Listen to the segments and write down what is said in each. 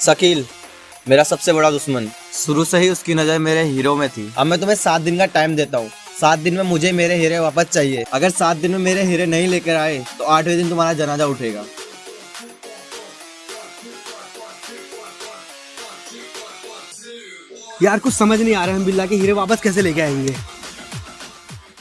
शकील, मेरा सबसे बड़ा दुश्मन। शुरू से ही उसकी नजर मेरे हीरो में थी। अब मैं तुम्हें 7 दिन का टाइम देता हूँ। 7 दिन में मुझे मेरे हीरे वापस चाहिए। अगर 7 दिन में मेरे हीरे नहीं लेकर आए तो 8वें दिन तुम्हारा जनाजा उठेगा। यार कुछ समझ नहीं आ रहा है, हम बिल्ला के हीरे वापस कैसे लेके आएंगे।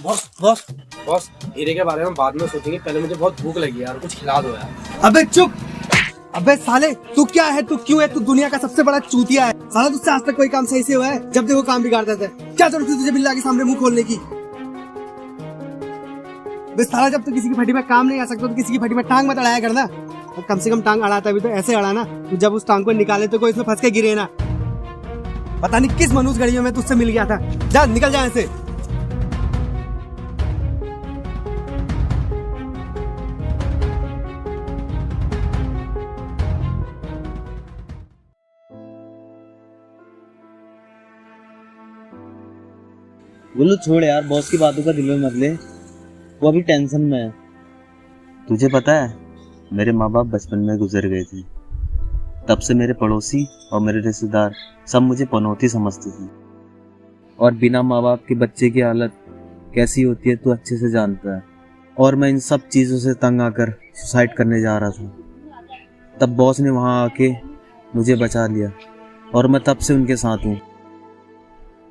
बॉस हीरे के बारे में बाद में सोचेंगे, पहले मुझे बहुत भूख लगी यार, कुछ खिला दो यार। अबे चुप। अबे साले तू क्या है, तू क्यों है, तू दुनिया का सबसे बड़ा चूतिया है। साला तुझसे आज तक कोई काम सही से हुआ है? जब देखो काम बिगाड़ देता है। क्या जरूरत है तुझे बिल्ला के सामने मुंह खोलने की? बे साला जब तू किसी की फटी में काम नहीं आ सकता तो किसी की फटी में टांग मत अड़ाया करना। और कम से कम टांग अड़ाता भी तो ऐसे अड़ाना तू जब उस टांग को निकाले तो कोई इसमें फंस के गिरे ना। पता नहीं किस मनुष्य घड़ियों में तुझसे मिल गया था। जा निकल जा ऐसे। बोलो छोड़ यार, बॉस की बातों का दिल में मत ले, वो अभी टेंशन में है। तुझे पता है मेरे माँ बाप बचपन में गुजर गए थे। तब से मेरे पड़ोसी और मेरे रिश्तेदार सब मुझे पनौती समझते थे। और बिना माँ बाप के बच्चे की हालत कैसी होती है तू अच्छे से जानता है। और मैं इन सब चीज़ों से तंग आकर सुसाइड करने जा रहा था। तब बॉस ने वहाँ आके मुझे बचा लिया और मैं तब से उनके साथ हूँ।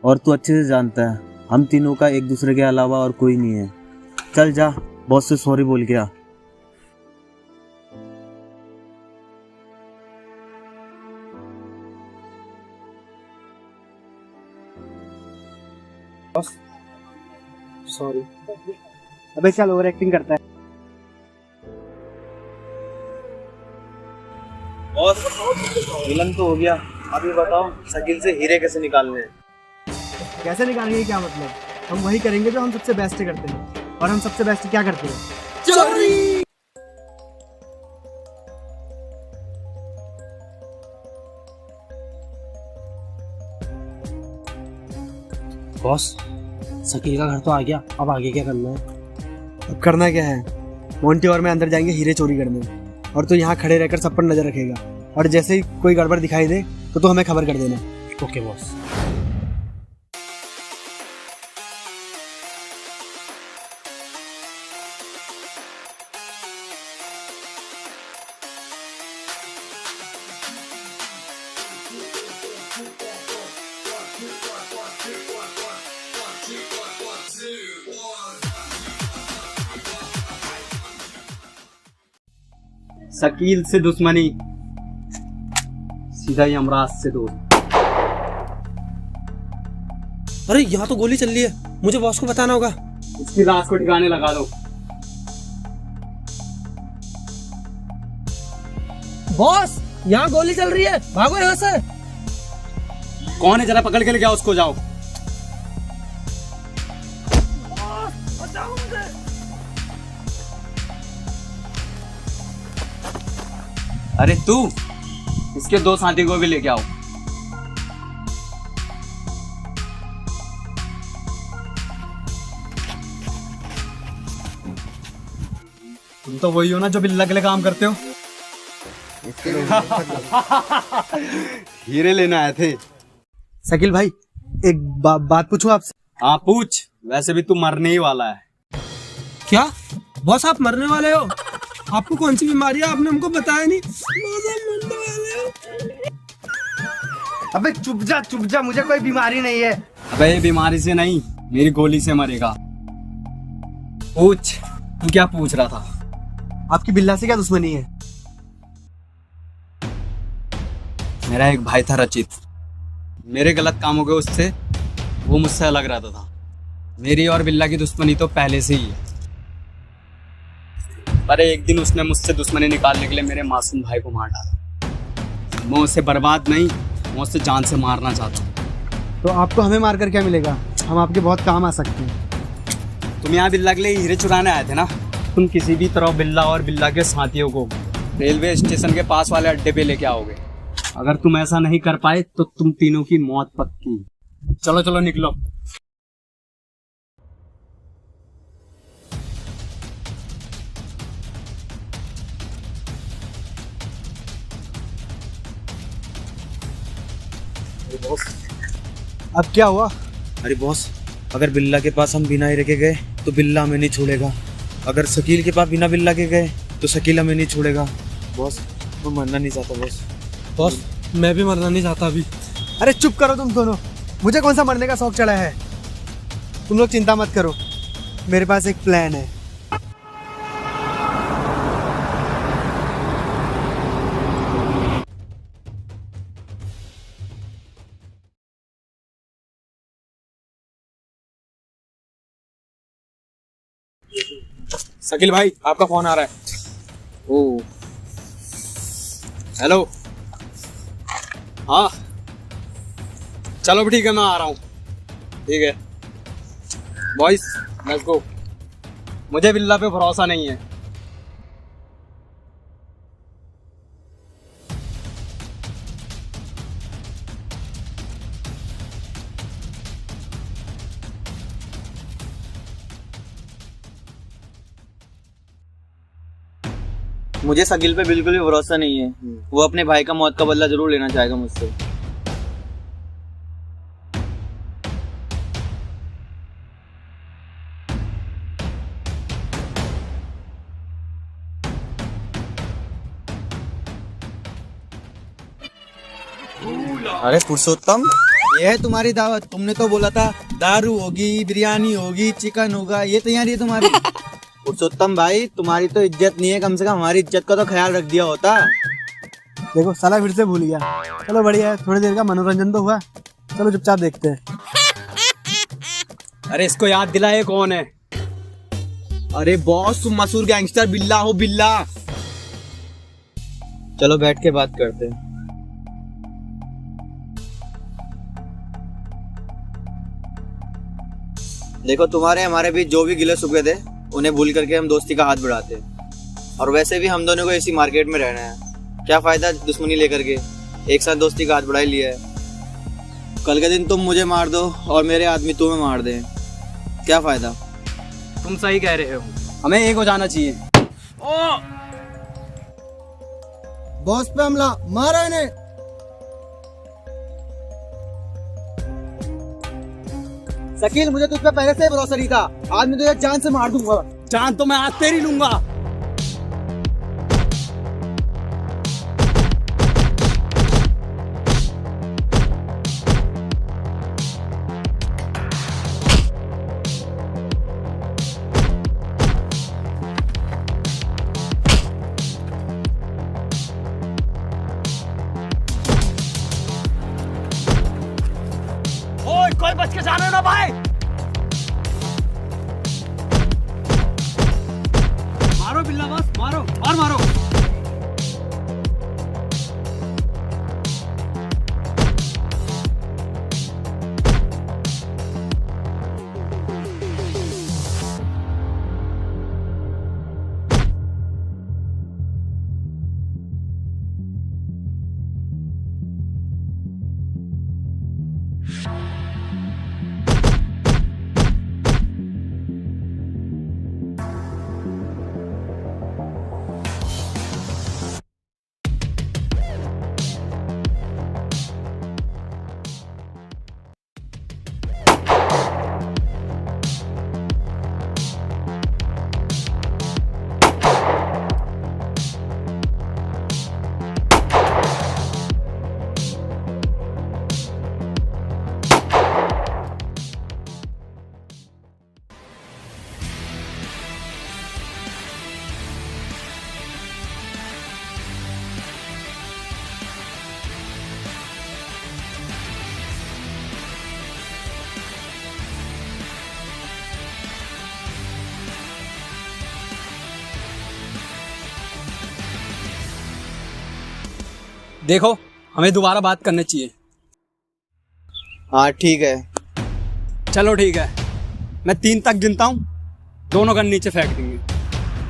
और तू अच्छे से जानता है हम तीनों का एक दूसरे के अलावा और कोई नहीं है। चल जा, बॉस से सॉरी बोल के आ। सॉरी। अबे चल, ओवर एक्टिंग करता है। बॉस, विलन तो हो गया। अब ये बताओ शकील से हीरे कैसे निकालने हैं? कैसे निकालेंगे क्या मतलब? हम वही करेंगे जो हम सबसे बेस्ट करते हैं। और हम सबसे बेस्ट क्या करते हैं? चोरी। बॉस शकील का घर तो आ गया, अब आगे क्या करना है? अब करना क्या है? मोंटी और मैं अंदर जाएंगे हीरे चोरी करने, और तू यहाँ खड़े रहकर सब पर नजर रखेगा। और जैसे ही कोई गड़बड़ दिखाई दे तो तू हमें खबर कर देना। Okay boss. शकील से दुश्मनी, सीधा यमराज से दोस्त। अरे यहाँ तो गोली चल रही है, मुझे बॉस को बताना होगा। इसकी लाश को ठिकाने लगा दो। बॉस यहाँ गोली चल रही है, भागो यहाँ से। कौन है, जरा पकड़ के ले जाओ उसको, जाओ। अरे तू, इसके 2 साथी को भी लेके आओ। तुम तो वही हो ना जो बिल्ला के लिए काम करते हो। हीरे लेने आए थे। शकील भाई, एक बात पूछूं आपसे? हाँ पूछ, वैसे भी तू मरने ही वाला है। क्या बॉस, आप मरने वाले हो? आपको कौन सी बीमारी है, आपने हमको बताया नहीं। मरने वाले हो। अबे चुप जा, मुझे कोई बीमारी नहीं है। अबे ये बीमारी से नहीं, मेरी गोली से मरेगा। पूछ, तू क्या पूछ रहा था? आपकी बिल्ला से क्या दुश्मनी है? मेरा एक भाई था रचित, मेरे गलत कामों के उससे वो मुझसे अलग रहता था। मेरी और बिल्ला की दुश्मनी तो पहले से ही है, पर एक दिन उसने मुझसे दुश्मनी निकालने के लिए मेरे मासूम भाई को मार डाला। मैं उसे बर्बाद नहीं, मैं उसे जान से मारना चाहता हूँ। तो आपको हमें मारकर क्या मिलेगा? हम आपके बहुत काम आ सकते हैं। तुम यहाँ बिल्ला के लिए हीरे चुराने आए थे ना? तुम किसी भी तरह बिल्ला और बिल्ला के साथियों को रेलवे स्टेशन के पास वाले अड्डे पे लेके आओगे। अगर तुम ऐसा नहीं कर पाए तो तुम तीनों की मौत पक्की। चलो चलो निकलो। अब क्या हुआ? अरे बॉस, अगर बिल्ला के पास हम बिना हीरे के गए तो बिल्ला हमें नहीं छोड़ेगा। अगर शकील के पास बिना बिल्ला के गए तो शकील हमें नहीं छोड़ेगा। बॉस, मैं मरना नहीं चाहता बॉस। बॉस मैं भी मरना नहीं चाहता अभी। अरे चुप करो तुम दोनों, मुझे कौन सा मरने का शौक चढ़ा है। तुम लोग चिंता मत करो, मेरे पास एक प्लान है। शकील भाई आपका फोन आ रहा है। ओ हेलो, हाँ चलो ठीक है, मैं आ रहा हूँ। ठीक है बॉयज, लेट्स गो। मुझे बिल्ला पे भरोसा नहीं है। मुझे शकील पे बिल्कुल भी भरोसा नहीं है। वो अपने भाई का मौत का बदला जरूर लेना चाहेगा मुझसे। अरे पुरुषोत्तम, ये है तुम्हारी दावत। तुमने तो बोला था दारू होगी, बिरयानी होगी, चिकन होगा, ये तैयारी है तुम्हारी। पुरुषोत्तम भाई, तुम्हारी तो इज्जत नहीं है, कम से कम हमारी इज्जत का तो ख्याल रख दिया होता। देखो साला फिर से भूल गया। चलो बढ़िया है, थोड़ी देर का मनोरंजन तो हुआ। चलो चुपचाप देखते हैं। अरे इसको याद दिलाए कौन है? अरे बॉस, तुम मशहूर गैंगस्टर बिल्ला हो, बिल्ला। चलो बैठ के बात करते हैं। देखो, तुम्हारे हमारे बीच जो भी गिले शुक्वे थे उन्हें भूल करके हम दोस्ती का हाथ बढ़ाते हैं। और वैसे भी हम दोनों को इसी मार्केट में रहना है, क्या फायदा दुश्मनी लेकर के। एक साथ दोस्ती का हाथ बढ़ा ही लिया है। कल के दिन तुम मुझे मार दो और मेरे आदमी तुम्हें मार दें, क्या फायदा। तुम सही कह रहे हो, हमें एक हो जाना चाहिए। बॉस पे हमला, मारा इन्हें। शकील, मुझे तुझ पे पहले से भरोसा नहीं था। आज मैं तुझे जान से मार दूंगा। जान तो मैं आज तेरी लूंगा। ओए, कोई बच के जाना ना भाई। मारो बिल्ला बस, मारो और मारो। देखो, हमें दोबारा बात करनी चाहिए। हाँ ठीक है। चलो ठीक है, मैं 3 तक गिनता हूँ, दोनों गन नीचे फेंक देंगे।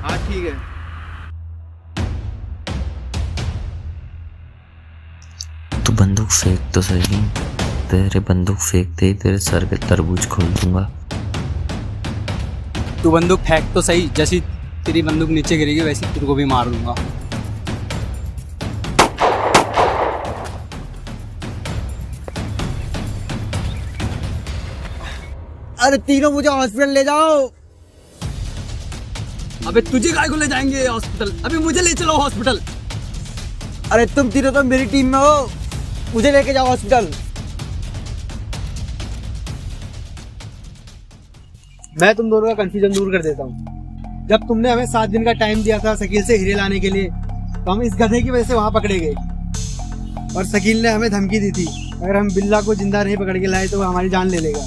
हाँ ठीक है। तू बंदूक फेंक तो सही, तेरे बंदूक फेंकते ही तेरे सर के तरबूज खोल दूंगा। तू बंदूक फेंक तो सही, जैसी तेरी बंदूक नीचे गिरेगी वैसी तेरे को भी मार दूंगा। अरे तीनों मुझे हॉस्पिटल ले जाओ। अबे तुझे काय को ले जाएंगे हॉस्पिटल? अभी मुझे ले चलो हॉस्पिटल। अरे तुम तीनों तो मेरी टीम में हो, मुझे लेके जाओ हॉस्पिटल। मैं तुम दोनों का कंफ्यूजन दूर कर देता हूँ। जब तुमने हमें 7 दिन का टाइम दिया था शकील से हीरे लाने के लिए, तो हम इस गधे की वजह से वहां पकड़े गए और शकील ने हमें धमकी दी थी अगर हम बिल्ला को जिंदा नहीं पकड़ के लाए तो वो हमारी जान ले लेगा।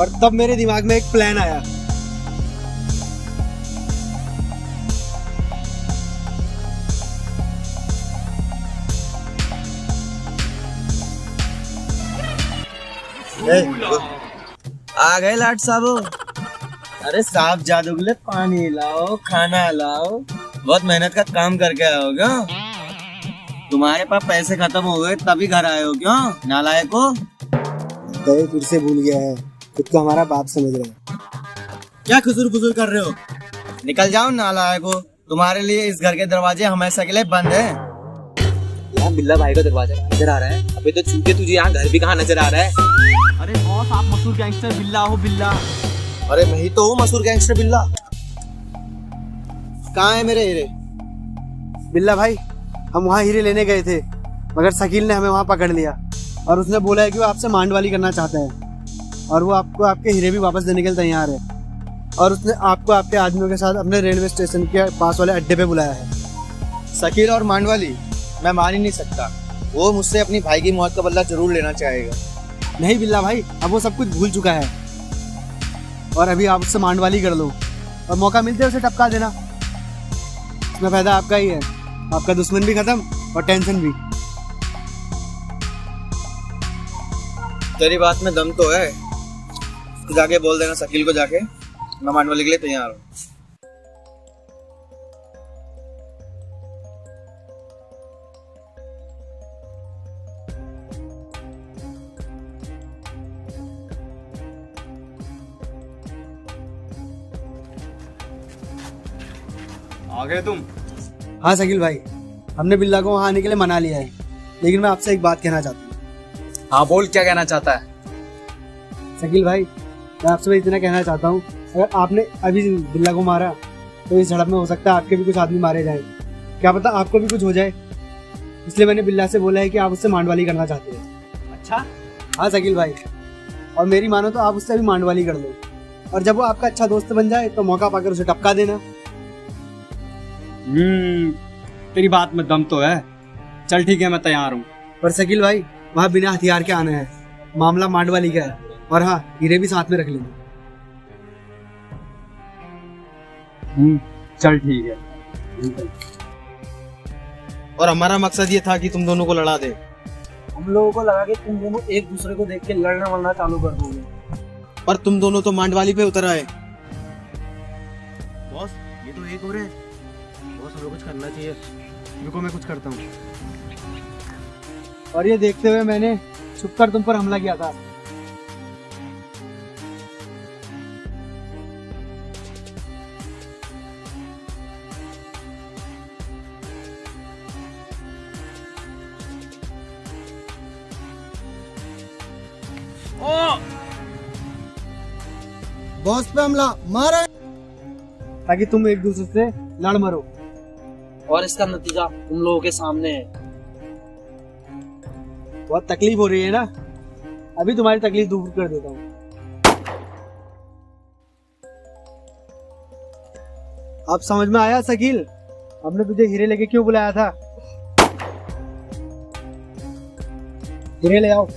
और तब मेरे दिमाग में एक प्लान आया। आ गए लाट साहब। अरे साहब जादू के लिए पानी लाओ, खाना लाओ, बहुत मेहनत का काम करके आए हो क्या? तुम्हारे पास पैसे खत्म हो गए तभी घर आए हो क्यों नालायक हो? दया फिर से भूल गया है, खुद को हमारा बाप समझ रहा है। क्या खुजूर खुजूर कर रहे हो? निकल जाओ नालायक हो। तुम्हारे लिए इस घर के दरवाजे हमेशा के लिए बंद है। यहाँ बिल्ला भाई का दरवाजा नजर आ रहा है। अबे तो चूके तुझे यहाँ घर भी कहाँ नजर आ रहा है? अरे बॉस, आप मशहूर गैंगस्टर बिल्ला हो। बिल्ला? अरे मैं ही तो हूँ मशहूर गैंगस्टर बिल्ला। कहाँ है मेरे हीरे? बिल्ला भाई, हम वहाँ हीरे लेने गए थे मगर शकील ने हमें वहाँ पकड़ लिया और उसने बोला है कि वो आपसे मांडवाली करना चाहता है और वो आपको आपके हीरे भी वापस देने के लिए तैयार है। और उसने आपको आपके आदमियों के साथ अपने रेलवे स्टेशन के पास वाले अड्डे पे बुलाया है। शकील और मांडवाली मैं मान ही नहीं सकता। वो मुझसे अपनी भाई की मौत का बदला जरूर लेना चाहेगा। नहीं बिल्ला भाई, अब वो सब कुछ भूल चुका है और अभी आप उससे मांडवाली कर लो और मौका मिलते उसे टपका देना। इसमें फायदा आपका ही है, आपका दुश्मन भी खत्म और टेंशन भी। तेरी बात में दम तो है। जाके बोल देना शकील को जाके मैं मांडवाली के लिए तैयार हूँ। आ गए तुम? हाँ शकील भाई, हमने बिल्ला को वहाँ आने के लिए मना लिया है, लेकिन मैं आपसे एक बात कहना चाहता हूँ। हाँ बोल, क्या कहना चाहता है? शकील भाई, मैं आपसे इतना कहना चाहता हूँ, अगर आपने अभी बिल्ला को मारा तो इस झड़प में हो सकता है आपके भी कुछ आदमी मारे जाएं। क्या पता आपको भी कुछ हो जाए, इसलिए मैंने बिल्ला से बोला है कि आप उससे मांडवाली करना चाहते हैं। अच्छा? हाँ शकील भाई, और मेरी मानो तो आप उससे अभी मांडवाली कर लो और जब वो आपका अच्छा दोस्त बन जाए तो मौका पाकर उसे टपका देना। तेरी बात में दम तो है। चल ठीक है, मैं तैयार हूँ। पर शकील भाई, वहाँ बिना हथियार के आना है, मामला मांडवाली का है और हाँ, हीरे भी साथ में रख लेना। चल ठीक है। और हमारा मकसद ये था कि तुम दोनों को लड़ा दे। हम लोगों को लगा कि तुम दोनों एक दूसरे को देख के लड़ना वलना चालू कर दोगे, पर तुम दोनों तो मांडवाली पे उतर आए। बॉस ये तो एक हो रहे हैं। बॉस हमें कुछ करना चाहिए, रुको मैं कुछ करता हूँ। और ये देखते हुए मैंने छुपकर तुम पर हमला किया था। बॉस पे हमला मारा ताकि तुम एक दूसरे से लड़ मरो और इसका नतीजा तुम लोगों के सामने है। बहुत तकलीफ हो रही है ना, अभी तुम्हारी तकलीफ दूर कर देता हूँ। अब समझ में आया शकील, हमने तुझे हीरे लेके क्यों बुलाया था? हीरे ले आओ।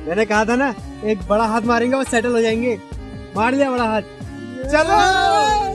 मैंने कहा था ना, एक बड़ा हाथ मारेंगे और सेटल हो जाएंगे। मार लिया बड़ा हाथ। चलो।